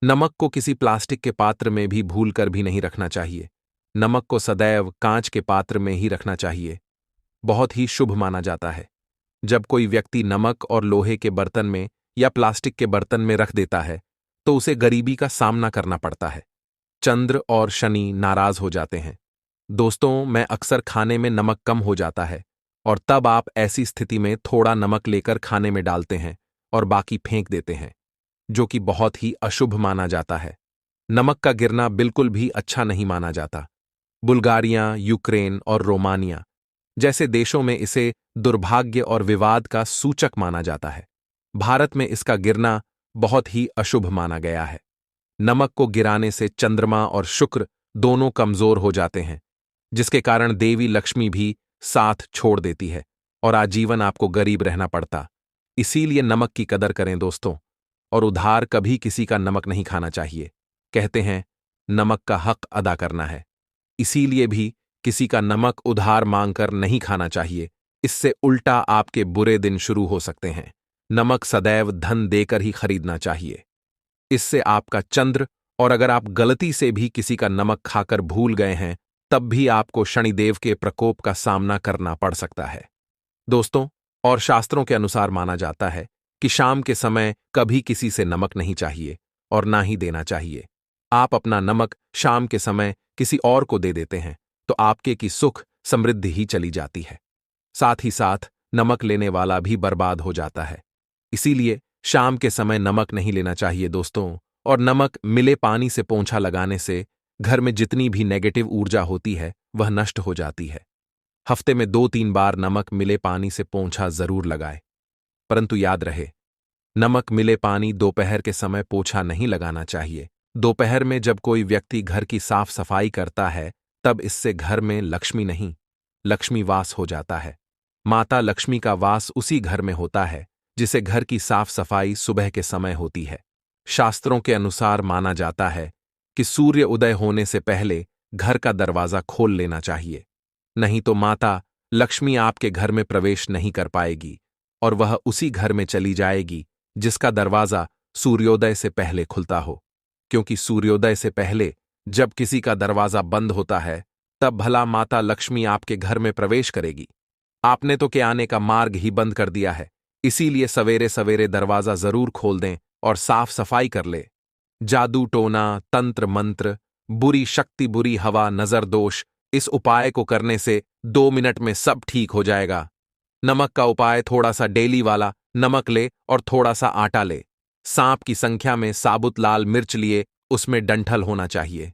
नमक को किसी प्लास्टिक के पात्र में भी भूलकर भी नहीं रखना चाहिए। नमक को सदैव कांच के पात्र में ही रखना चाहिए। बहुत ही शुभ माना जाता है। जब कोई व्यक्ति नमक और लोहे के बर्तन में या प्लास्टिक के बर्तन में रख देता है तो उसे गरीबी का सामना करना पड़ता है। चंद्र और शनि नाराज हो जाते हैं। दोस्तों, मैं अक्सर खाने में नमक कम हो जाता है और तब आप ऐसी स्थिति में थोड़ा नमक लेकर खाने में डालते हैं और बाकी फेंक देते हैं, जो कि बहुत ही अशुभ माना जाता है। नमक का गिरना बिल्कुल भी अच्छा नहीं माना जाता। बुल्गारिया, यूक्रेन और रोमानिया जैसे देशों में इसे दुर्भाग्य और विवाद का सूचक माना जाता है। भारत में इसका गिरना बहुत ही अशुभ माना गया है। नमक को गिराने से चंद्रमा और शुक्र दोनों कमजोर हो जाते हैं, जिसके कारण देवी लक्ष्मी भी साथ छोड़ देती है और आजीवन आपको गरीब रहना पड़ता। इसीलिए नमक की कदर करें दोस्तों, और उधार कभी किसी का नमक नहीं खाना चाहिए। कहते हैं नमक का हक अदा करना है, इसीलिए भी किसी का नमक उधार मांगकर नहीं खाना चाहिए। इससे उल्टा आपके बुरे दिन शुरू हो सकते हैं। नमक सदैव धन देकर ही खरीदना चाहिए। इससे आपका चंद्र, और अगर आप गलती से भी किसी का नमक खाकर भूल गए हैं तब भी आपको शनिदेव के प्रकोप का सामना करना पड़ सकता है। दोस्तों, और शास्त्रों के अनुसार माना जाता है कि शाम के समय कभी किसी से नमक नहीं चाहिए और ना ही देना चाहिए। आप अपना नमक शाम के समय किसी और को दे देते हैं तो आपके की सुख समृद्धि ही चली जाती है। साथ ही साथ नमक लेने वाला भी बर्बाद हो जाता है। इसीलिए शाम के समय नमक नहीं लेना चाहिए दोस्तों। और नमक मिले पानी से पोंछा लगाने से घर में जितनी भी नेगेटिव ऊर्जा होती है वह नष्ट हो जाती है। हफ्ते में 2-3 बार नमक मिले पानी से पोंछा जरूर लगाए। परंतु याद रहे, नमक मिले पानी दोपहर के समय पोछा नहीं लगाना चाहिए। दोपहर में जब कोई व्यक्ति घर की साफ सफाई करता है तब इससे घर में लक्ष्मी नहीं, लक्ष्मी वास हो जाता है। माता लक्ष्मी का वास उसी घर में होता है जिसे घर की साफ सफाई सुबह के समय होती है। शास्त्रों के अनुसार माना जाता है कि सूर्य उदय होने से पहले घर का दरवाजा खोल लेना चाहिए, नहीं तो माता लक्ष्मी आपके घर में प्रवेश नहीं कर पाएगी और वह उसी घर में चली जाएगी जिसका दरवाजा सूर्योदय से पहले खुलता हो। क्योंकि सूर्योदय से पहले जब किसी का दरवाजा बंद होता है तब भला माता लक्ष्मी आपके घर में प्रवेश करेगी। आपने तो के आने का मार्ग ही बंद कर दिया है। इसीलिए सवेरे सवेरे दरवाजा जरूर खोल दें और साफ सफाई कर ले। जादू टोना, तंत्र मंत्र, बुरी शक्ति, बुरी हवा, नजर दोष, इस उपाय को करने से 2 मिनट में सब ठीक हो जाएगा। नमक का उपाय, थोड़ा सा डेली वाला नमक ले और थोड़ा सा आटा ले। सांप की संख्या में साबुत लाल मिर्च लिए, उसमें डंठल होना चाहिए।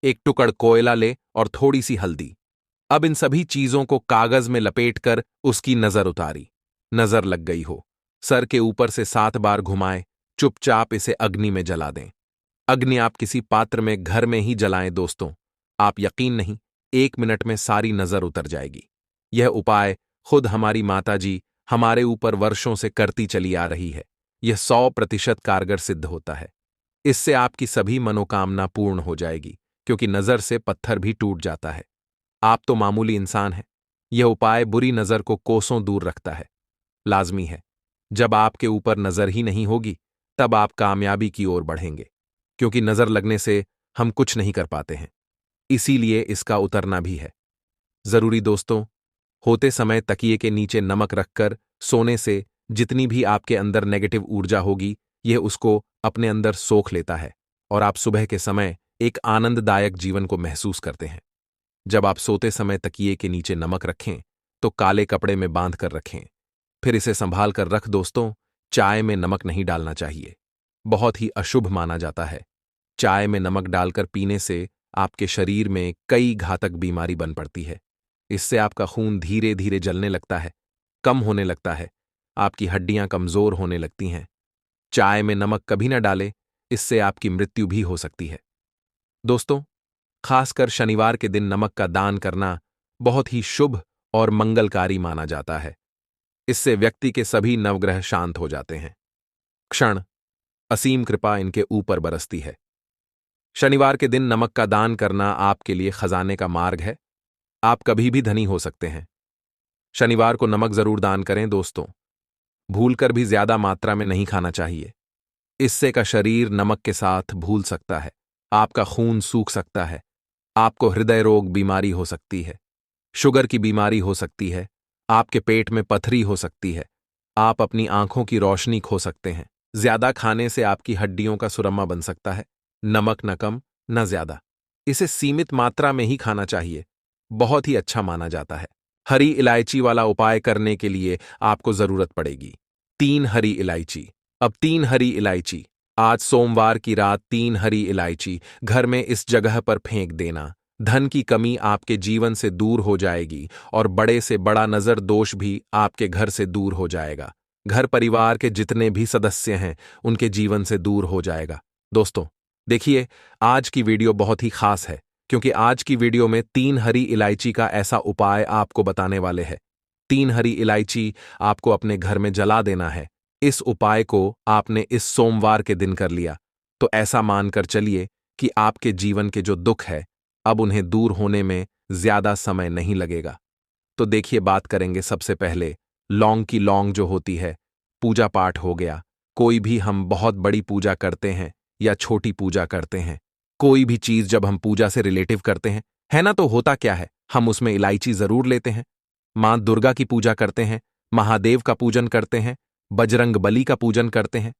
एक टुकड़ कोयला ले और थोड़ी सी हल्दी। अब इन सभी चीजों को कागज में लपेटकर उसकी नजर उतारी। नजर लग गई हो, सर के ऊपर से 7 बार घुमाएं, चुपचाप इसे अग्नि में जला दें। अग्नि आप किसी पात्र में घर में ही जलाएं दोस्तों। आप यकीन नहीं, 1 मिनट में सारी नजर उतर जाएगी। यह उपाय खुद हमारी माताजी हमारे ऊपर वर्षों से करती चली आ रही है। यह 100% कारगर सिद्ध होता है। इससे आपकी सभी मनोकामना पूर्ण हो जाएगी, क्योंकि नजर से पत्थर भी टूट जाता है। आप तो मामूली इंसान हैं। यह उपाय बुरी नजर को कोसों दूर रखता है। लाजमी है, जब आपके ऊपर नजर ही नहीं होगी तब आप कामयाबी की ओर बढ़ेंगे। क्योंकि नजर लगने से हम कुछ नहीं कर पाते हैं, इसीलिए इसका उतरना भी है जरूरी। दोस्तों, होते समय तकिए के नीचे नमक रखकर सोने से जितनी भी आपके अंदर नेगेटिव ऊर्जा होगी, यह उसको अपने अंदर सोख लेता है और आप सुबह के समय एक आनंददायक जीवन को महसूस करते हैं। जब आप सोते समय तकिए के नीचे नमक रखें तो काले कपड़े में बांध कर रखें, फिर इसे संभाल कर रख। दोस्तों, चाय में नमक नहीं डालना चाहिए, बहुत ही अशुभ माना जाता है। चाय में नमक डालकर पीने से आपके शरीर में कई घातक बीमारी बन पड़ती है। इससे आपका खून धीरे धीरे जलने लगता है, कम होने लगता है, आपकी हड्डियां कमजोर होने लगती हैं। चाय में नमक कभी न डालें, इससे आपकी मृत्यु भी हो सकती है। दोस्तों, खासकर शनिवार के दिन नमक का दान करना बहुत ही शुभ और मंगलकारी माना जाता है। इससे व्यक्ति के सभी नवग्रह शांत हो जाते हैं। क्षण असीम कृपा इनके ऊपर बरसती है। शनिवार के दिन नमक का दान करना आपके लिए खजाने का मार्ग है। आप कभी भी धनी हो सकते हैं। शनिवार को नमक जरूर दान करें दोस्तों। भूलकर भी ज्यादा मात्रा में नहीं खाना चाहिए। इससे का शरीर नमक के साथ भूल सकता है, आपका खून सूख सकता है, आपको हृदय रोग बीमारी हो सकती है, शुगर की बीमारी हो सकती है, आपके पेट में पथरी हो सकती है, आप अपनी आंखों की रोशनी खो सकते हैं। ज्यादा खाने से आपकी हड्डियों का सुरमा बन सकता है। नमक न कम न ज्यादा, इसे सीमित मात्रा में ही खाना चाहिए, बहुत ही अच्छा माना जाता है। हरी इलायची वाला उपाय करने के लिए आपको जरूरत पड़ेगी 3 हरी इलायची। अब 3 हरी इलायची, आज सोमवार की रात 3 हरी इलायची घर में इस जगह पर फेंक देना। धन की कमी आपके जीवन से दूर हो जाएगी और बड़े से बड़ा नजर दोष भी आपके घर से दूर हो जाएगा। घर परिवार के जितने भी सदस्य हैं उनके जीवन से दूर हो जाएगा। दोस्तों, देखिए, आज की वीडियो बहुत ही खास है, क्योंकि आज की वीडियो में 3 हरी इलायची का ऐसा उपाय आपको बताने वाले हैं। 3 हरी इलायची आपको अपने घर में जला देना है। इस उपाय को आपने इस सोमवार के दिन कर लिया तो ऐसा मानकर चलिए कि आपके जीवन के जो दुख है, अब उन्हें दूर होने में ज्यादा समय नहीं लगेगा। तो देखिए, बात करेंगे सबसे पहले लौंग की। लौंग जो होती है, पूजा पाठ हो गया, कोई भी हम बहुत बड़ी पूजा करते हैं या छोटी पूजा करते हैं, कोई भी चीज जब हम पूजा से रिलेटिव करते हैं, है ना, तो होता क्या है, हम उसमें इलायची जरूर लेते हैं। मां दुर्गा की पूजा करते हैं, महादेव का पूजन करते हैं, बजरंग बली का पूजन करते हैं,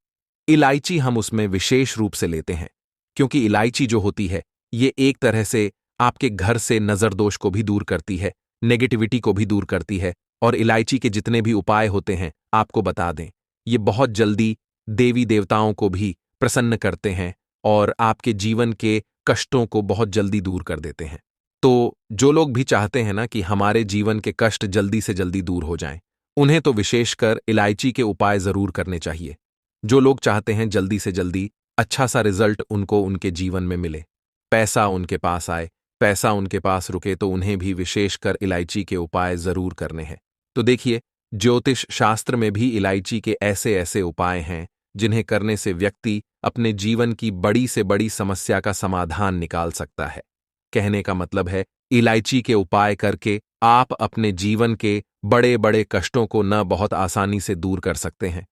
इलायची हम उसमें विशेष रूप से लेते हैं। क्योंकि इलायची जो होती है, ये एक तरह से आपके घर से नजर दोष को भी दूर करती है, नेगेटिविटी को भी दूर करती है। और इलायची के जितने भी उपाय होते हैं, आपको बता दें, ये बहुत जल्दी देवी देवताओं को भी प्रसन्न करते हैं और आपके जीवन के कष्टों को बहुत जल्दी दूर कर देते हैं। तो जो लोग भी चाहते हैं ना कि हमारे जीवन के कष्ट जल्दी से जल्दी दूर हो जाएं, उन्हें तो विशेषकर इलायची के उपाय जरूर करने चाहिए। जो लोग चाहते हैं जल्दी से जल्दी अच्छा सा रिजल्ट उनको उनके जीवन में मिले, पैसा उनके पास आए, पैसा उनके पास रुके, तो उन्हें भी विशेषकर इलायची के उपाय जरूर करने हैं। तो देखिए, ज्योतिष शास्त्र में भी इलायची के ऐसे ऐसे उपाय हैं जिन्हें करने से व्यक्ति अपने जीवन की बड़ी से बड़ी समस्या का समाधान निकाल सकता है। कहने का मतलब है, इलायची के उपाय करके आप अपने जीवन के बड़े बड़े कष्टों को न बहुत आसानी से दूर कर सकते हैं।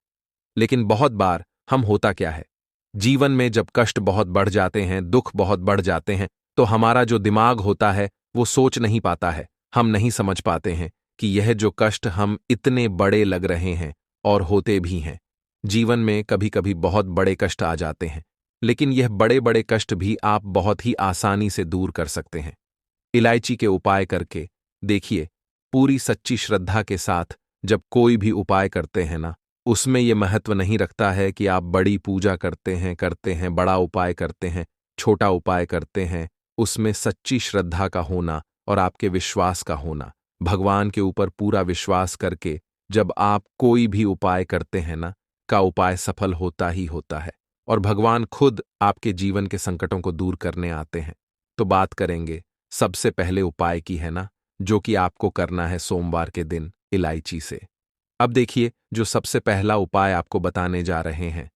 लेकिन बहुत बार हम होता क्या है, जीवन में जब कष्ट बहुत बढ़ जाते हैं, दुख बहुत बढ़ जाते हैं, तो हमारा जो दिमाग होता है वो सोच नहीं पाता है, हम नहीं समझ पाते हैं कि यह जो कष्ट हम इतने बड़े लग रहे हैं और होते भी हैं। जीवन में कभी कभी बहुत बड़े कष्ट आ जाते हैं, लेकिन यह बड़े बड़े कष्ट भी आप बहुत ही आसानी से दूर कर सकते हैं इलायची के उपाय करके। देखिए, पूरी सच्ची श्रद्धा के साथ जब कोई भी उपाय करते हैं ना, उसमें यह महत्व नहीं रखता है कि आप बड़ी पूजा करते हैं, बड़ा उपाय करते हैं, छोटा उपाय करते हैं। उसमें सच्ची श्रद्धा का होना और आपके विश्वास का होना, भगवान के ऊपर पूरा विश्वास करके जब आप कोई भी उपाय करते हैं ना, का उपाय सफल होता ही होता है और भगवान खुद आपके जीवन के संकटों को दूर करने आते हैं। तो बात करेंगे सबसे पहले उपाय की, है ना, जो कि आपको करना है सोमवार के दिन इलायची से। अब देखिए, जो सबसे पहला उपाय आपको बताने जा रहे हैं,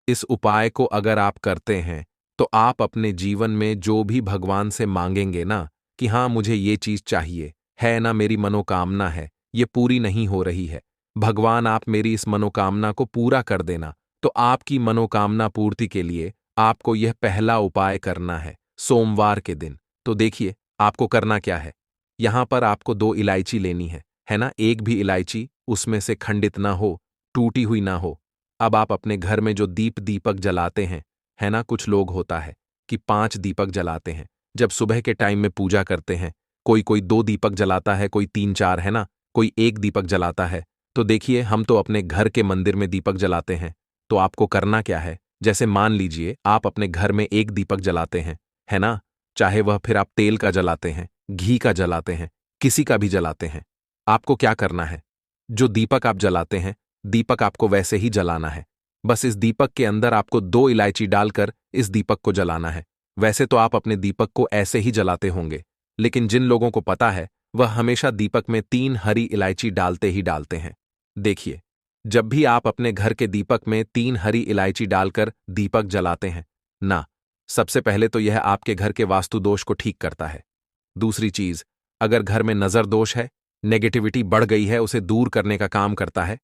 इस उपाय को अगर आप करते हैं तो आप अपने जीवन में जो भी भगवान से मांगेंगे ना कि हाँ मुझे ये चीज चाहिए, है ना, मेरी मनोकामना है, ये पूरी नहीं हो रही है, भगवान आप मेरी इस मनोकामना को पूरा कर देना, तो आपकी मनोकामना पूर्ति के लिए आपको यह पहला उपाय करना है सोमवार के दिन। तो देखिए, आपको करना क्या है। यहां पर आपको 2 इलायची लेनी है ना। एक भी इलायची उसमें से खंडित ना हो, टूटी हुई ना हो। अब आप अपने घर में जो दीपक जलाते हैं, है ना, कुछ लोग होता है कि 5 दीपक जलाते हैं जब सुबह के टाइम में पूजा करते हैं। कोई कोई 2 दीपक जलाता है, कोई 3-4, है ना, कोई 1 दीपक जलाता है। तो देखिए, हम तो अपने घर के मंदिर में दीपक जलाते हैं। तो आपको करना क्या है, जैसे मान लीजिए आप अपने घर में 1 दीपक जलाते हैं, है ना, चाहे वह फिर आप तेल का जलाते हैं, घी का जलाते हैं, किसी का भी जलाते हैं। आपको क्या करना है, जो दीपक आप जलाते हैं, दीपक आपको वैसे ही जलाना है। बस इस दीपक के अंदर आपको 2 इलायची डालकर इस दीपक को जलाना है। वैसे तो आप अपने दीपक को ऐसे ही जलाते होंगे, लेकिन जिन लोगों को पता है वह हमेशा दीपक में 3 हरी इलायची डालते ही डालते हैं। देखिए, जब भी आप अपने घर के दीपक में 3 हरी इलायची डालकर दीपक जलाते हैं ना, सबसे पहले तो यह आपके घर के वास्तु दोष को ठीक करता है। दूसरी चीज, अगर घर में नजर दोष है, नेगेटिविटी बढ़ गई है, उसे दूर करने का काम करता है।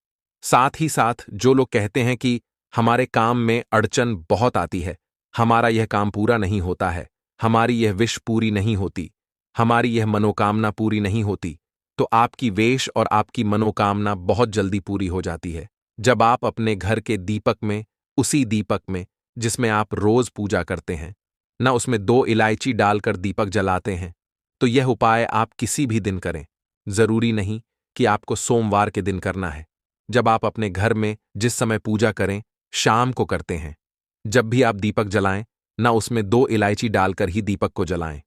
साथ ही साथ जो लोग कहते हैं कि हमारे काम में अड़चन बहुत आती है, हमारा यह काम पूरा नहीं होता है, हमारी यह विश पूरी नहीं होती, हमारी यह मनोकामना पूरी नहीं होती, तो आपकी वेश और आपकी मनोकामना बहुत जल्दी पूरी हो जाती है जब आप अपने घर के दीपक में, उसी दीपक में जिसमें आप रोज पूजा करते हैं ना, उसमें 2 इलायची डालकर दीपक जलाते हैं। तो यह उपाय आप किसी भी दिन करें, जरूरी नहीं कि आपको सोमवार के दिन करना है। जब आप अपने घर में जिस समय पूजा करें, शाम को करते हैं, जब भी आप दीपक जलाएं ना, उसमें 2 इलायची डालकर ही दीपक को जलाएं।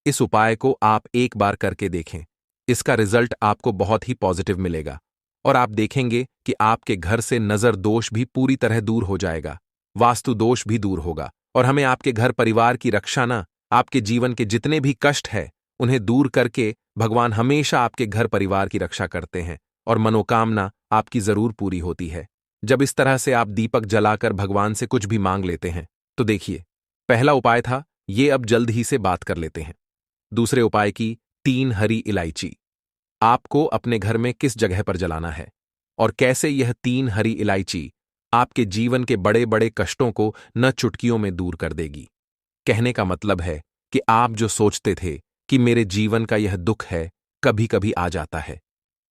इस उपाय को आप एक बार करके देखें, इसका रिजल्ट आपको बहुत ही पॉजिटिव मिलेगा और आप देखेंगे कि आपके घर से नजर दोष भी पूरी तरह दूर हो जाएगा, वास्तु दोष भी दूर होगा और हमें आपके घर परिवार की रक्षा ना, आपके जीवन के जितने भी कष्ट है उन्हें दूर करके भगवान हमेशा आपके घर परिवार की रक्षा करते हैं और मनोकामना आपकी जरूर पूरी होती है जब इस तरह से आप दीपक जलाकर भगवान से कुछ भी मांग लेते हैं। तो देखिए, पहला उपाय था ये, अब जल्द ही से बात कर लेते हैं। दूसरे उपाय की 3 हरी इलायची आपको अपने घर में किस जगह पर जलाना है और कैसे यह 3 हरी इलायची आपके जीवन के बड़े बड़े कष्टों को न चुटकियों में दूर कर देगी। कहने का मतलब है कि आप जो सोचते थे कि मेरे जीवन का यह दुख है, कभी कभी आ जाता है।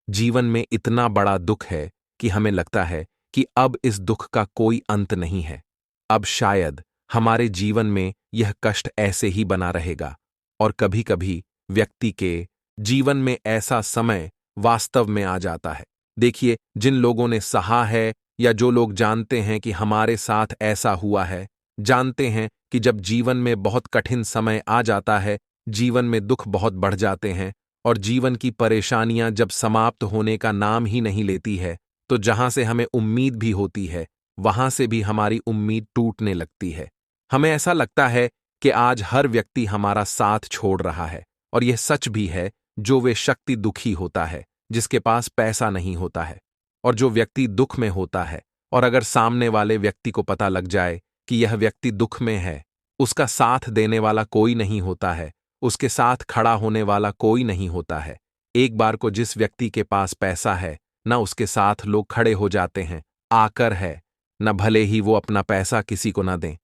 जीवन में इतना बड़ा दुख है कि हमें लगता है कि अब इस दुख का कोई अंत नहीं है, अब शायद हमारे जीवन में यह कष्ट ऐसे ही बना रहेगा। और कभी कभी व्यक्ति के जीवन में ऐसा समय वास्तव में आ जाता है। देखिए, जिन लोगों ने सहा है या जो लोग जानते हैं कि हमारे साथ ऐसा हुआ है, जानते हैं कि जब जीवन में बहुत कठिन समय आ जाता है, जीवन में दुख बहुत बढ़ जाते हैं और जीवन की परेशानियां जब समाप्त होने का नाम ही नहीं लेती है, तो जहां से हमें उम्मीद भी होती है, वहां से भी हमारी उम्मीद टूटने लगती है। हमें ऐसा लगता है कि आज हर व्यक्ति हमारा साथ छोड़ रहा है और यह सच भी है। जो वे शक्ति दुखी होता है, जिसके पास पैसा नहीं होता है, और जो व्यक्ति दुख में होता है और अगर सामने वाले व्यक्ति को पता लग जाए कि यह व्यक्ति दुख में है, उसका साथ देने वाला कोई नहीं होता है, उसके साथ खड़ा होने वाला कोई नहीं होता है। एक बार को जिस व्यक्ति के पास पैसा है ना, उसके साथ लोग खड़े हो जाते हैं, आकर है न, भले ही वो अपना पैसा किसी को ना दें।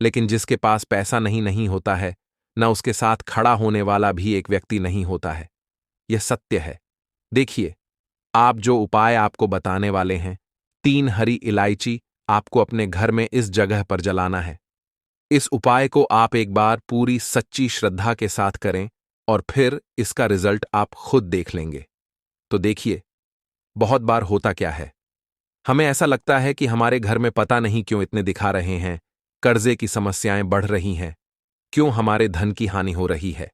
लेकिन जिसके पास पैसा नहीं होता है ना, उसके साथ खड़ा होने वाला भी एक व्यक्ति नहीं होता है। यह सत्य है। देखिए, आप जो उपाय आपको बताने वाले हैं, 3 हरी इलायची आपको अपने घर में इस जगह पर जलाना है। इस उपाय को आप एक बार पूरी सच्ची श्रद्धा के साथ करें और फिर इसका रिजल्ट आप खुद देख लेंगे। तो देखिए, बहुत बार होता क्या है, हमें ऐसा लगता है कि हमारे घर में पता नहीं क्यों इतने दिखा रहे हैं, कर्जे की समस्याएं बढ़ रही हैं, क्यों हमारे धन की हानि हो रही है।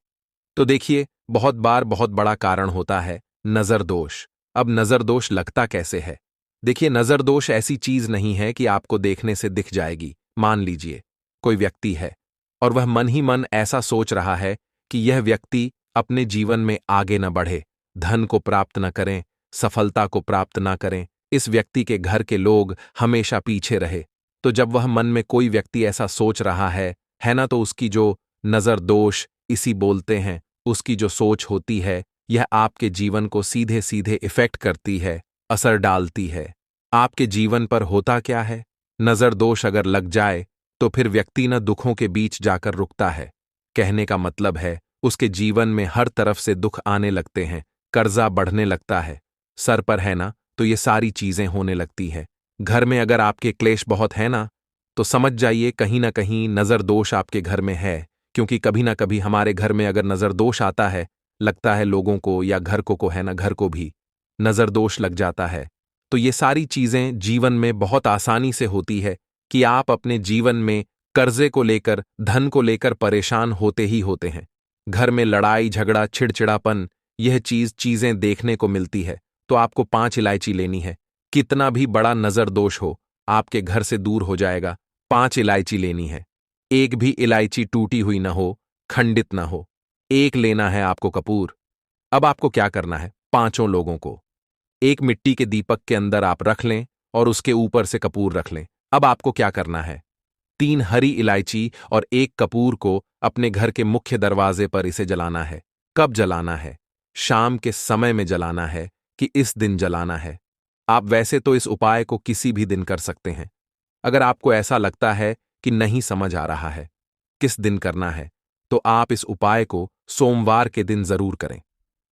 तो देखिए, बहुत बार बहुत बड़ा कारण होता है नजर दोष। अब नजर दोष लगता कैसे है? देखिए, नजर दोष ऐसी चीज नहीं है कि आपको देखने से दिख जाएगी। मान लीजिए कोई व्यक्ति है और वह मन ही मन ऐसा सोच रहा है कि यह व्यक्ति अपने जीवन में आगे न बढ़े, धन को प्राप्त न करें, सफलता को प्राप्त न करें, इस व्यक्ति के घर के लोग हमेशा पीछे रहे। तो जब वह मन में कोई व्यक्ति ऐसा सोच रहा है ना, तो उसकी जो नजर दोष इसी बोलते हैं, उसकी जो सोच होती है, यह आपके जीवन को सीधे सीधे इफेक्ट करती है, असर डालती है। आपके जीवन पर होता क्या है? नजर दोष अगर लग जाए तो फिर व्यक्ति न दुखों के बीच जाकर रुकता है। कहने का मतलब है उसके जीवन में हर तरफ से दुख आने लगते हैं, कर्जा बढ़ने लगता है, सर पर है ना तो ये सारी चीजें होने लगती है। घर में अगर आपके क्लेश बहुत है ना तो समझ जाइए कहीं ना कहीं नजर दोष आपके घर में है, क्योंकि कभी ना कभी हमारे घर में अगर नजर दोष आता है, लगता है लोगों को या घर को है ना, घर को भी नजर दोष लग जाता है। तो ये सारी चीजें जीवन में बहुत आसानी से होती है कि आप अपने जीवन में कर्जे को लेकर, धन को लेकर परेशान होते ही होते हैं। घर में लड़ाई झगड़ा चिड़चिड़ापन, यह चीजें देखने को मिलती है। तो आपको 5 इलायची लेनी है। कितना भी बड़ा नजर दोष हो आपके घर से दूर हो जाएगा। 5 इलायची लेनी है। एक भी इलायची टूटी हुई न हो, खंडित न हो। एक लेना है आपको कपूर। अब आपको क्या करना है, 5 लोगों को एक मिट्टी के दीपक के अंदर आप रख लें और उसके ऊपर से कपूर रख लें। अब आपको क्या करना है, 3 हरी इलायची और 1 कपूर को अपने घर के मुख्य दरवाजे पर इसे जलाना है। कब जलाना है, शाम के समय में जलाना है कि इस दिन जलाना है। आप वैसे तो इस उपाय को किसी भी दिन कर सकते हैं। अगर आपको ऐसा लगता है कि नहीं समझ आ रहा है किस दिन करना है, तो आप इस उपाय को सोमवार के दिन जरूर करें।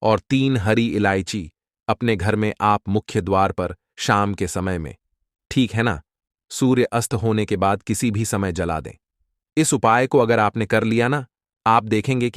और 3 हरी इलायची अपने घर में आप मुख्य द्वार पर शाम के समय में, ठीक है ना, सूर्य अस्त होने के बाद किसी भी समय जला दें। इस उपाय को अगर आपने कर लिया ना, आप देखेंगे कि